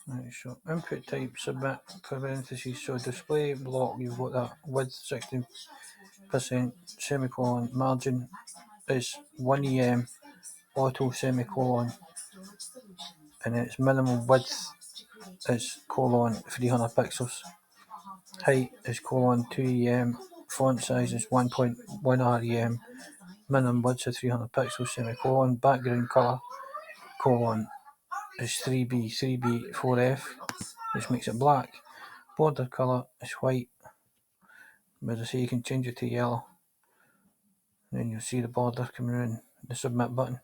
Right, so input type, submit, parentheses, so display block, you've got that width 60%, semicolon, margin is 1 EM, auto semicolon, and its minimum width is colon 300 pixels, height is colon 2 EM, font size is 1.1 REM, minimum width is 300 pixels, semicolon, background color, colon, is 3B, 4F, which makes it black, border color is white, but as I say, you can change it to yellow, then you'll see the border coming in the submit button.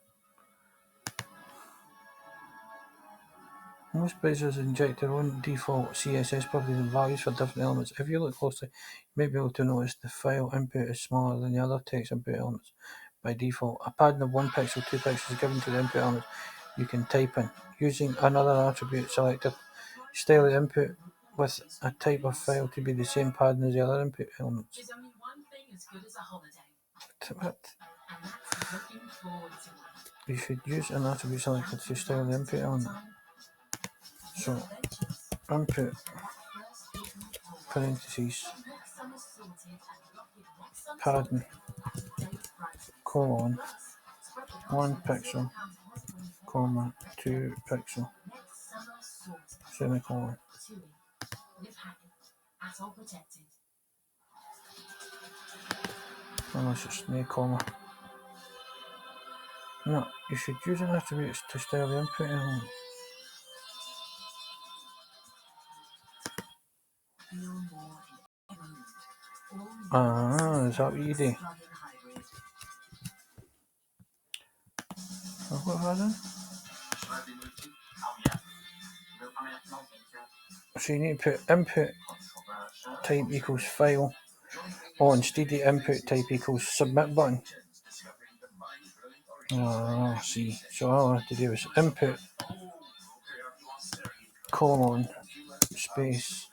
Most browsers inject their own default CSS properties and values for different elements. If you look closely, you may be able to notice the file input is smaller than the other text input elements by default. A padding of 1 pixel, 2 pixels is given to the input elements you can type in. Using another attribute selected, style the input with a type of file to be the same padding as the other input elements. You should use an attribute selected to style the input element. So, input parentheses padding colon 1 pixel comma 2 pixel semicolon. Unless it's no comma. No, you should use an attribute to style the input element. Is that what you do? What have I done? So you need to put input type equals file instead of input type equals submit button. See. So all I have to do is input colon space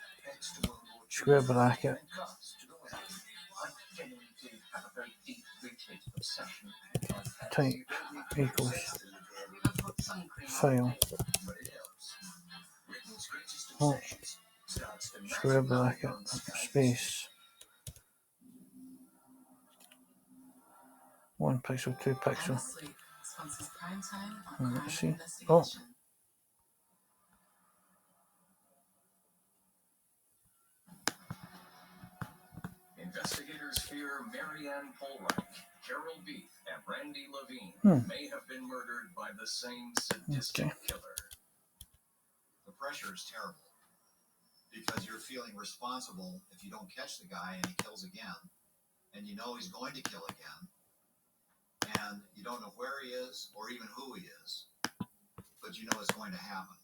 square bracket type equals file square bracket space 1 pixel, 2 pixel. Let's see. Investigators fear Marianne Polreich, Carol Beath, and Randy Levine may have been murdered by the same sadistic killer. The pressure is terrible because you're feeling responsible if you don't catch the guy and he kills again, and you know he's going to kill again, and you don't know where he is or even who he is, but you know it's going to happen.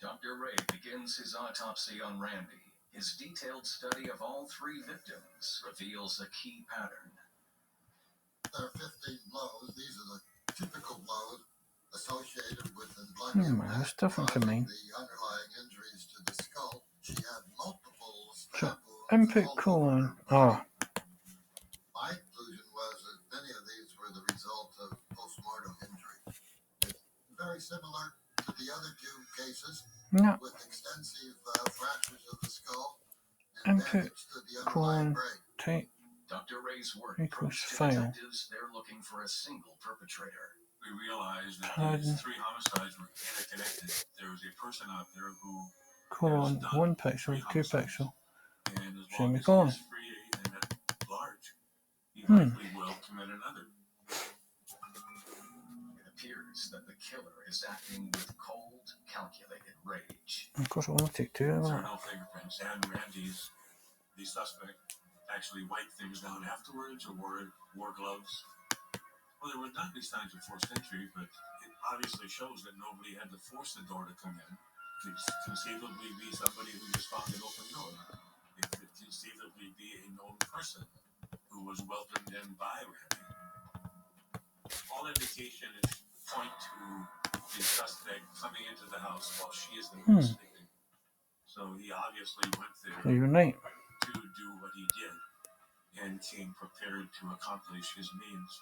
Dr. Ray begins his autopsy on Randy. His detailed study of all 3 victims reveals a key pattern. There are 15 blows. These are the typical blows associated with the That's different to mine. The underlying injuries to the skull. She had multiple So, input colon. Oh. My conclusion was that many of these were the result of postmortem injury. It's very similar to the other 2 cases. No. With extensive fractures of the skull and damage to the underlying brain. Type Dr. Ray's work equals proves to file. detectives they're looking for a single perpetrator. We realized that these 3 homicides were interconnected. There was a person out there who colon 1 pixel, 2 pixel. And as long Semicolon. as he is free and at large, he likely will commit another. It appears that the killer is acting with cold, calculated rage. Of course, it will take 2 of There are that. no fingerprints, and Randy's, the suspect, actually wiped things down afterwards or wore gloves. Well, there were not these signs of forced entry, but it obviously shows that nobody had to force the door to come in. It could conceivably be somebody who just found an open door. It could conceivably be a known person who was welcomed in by Randy. All indications point to the suspect coming into the house while she is the one sleeping. So he obviously went there You're right. to do what he did and came prepared to accomplish his means.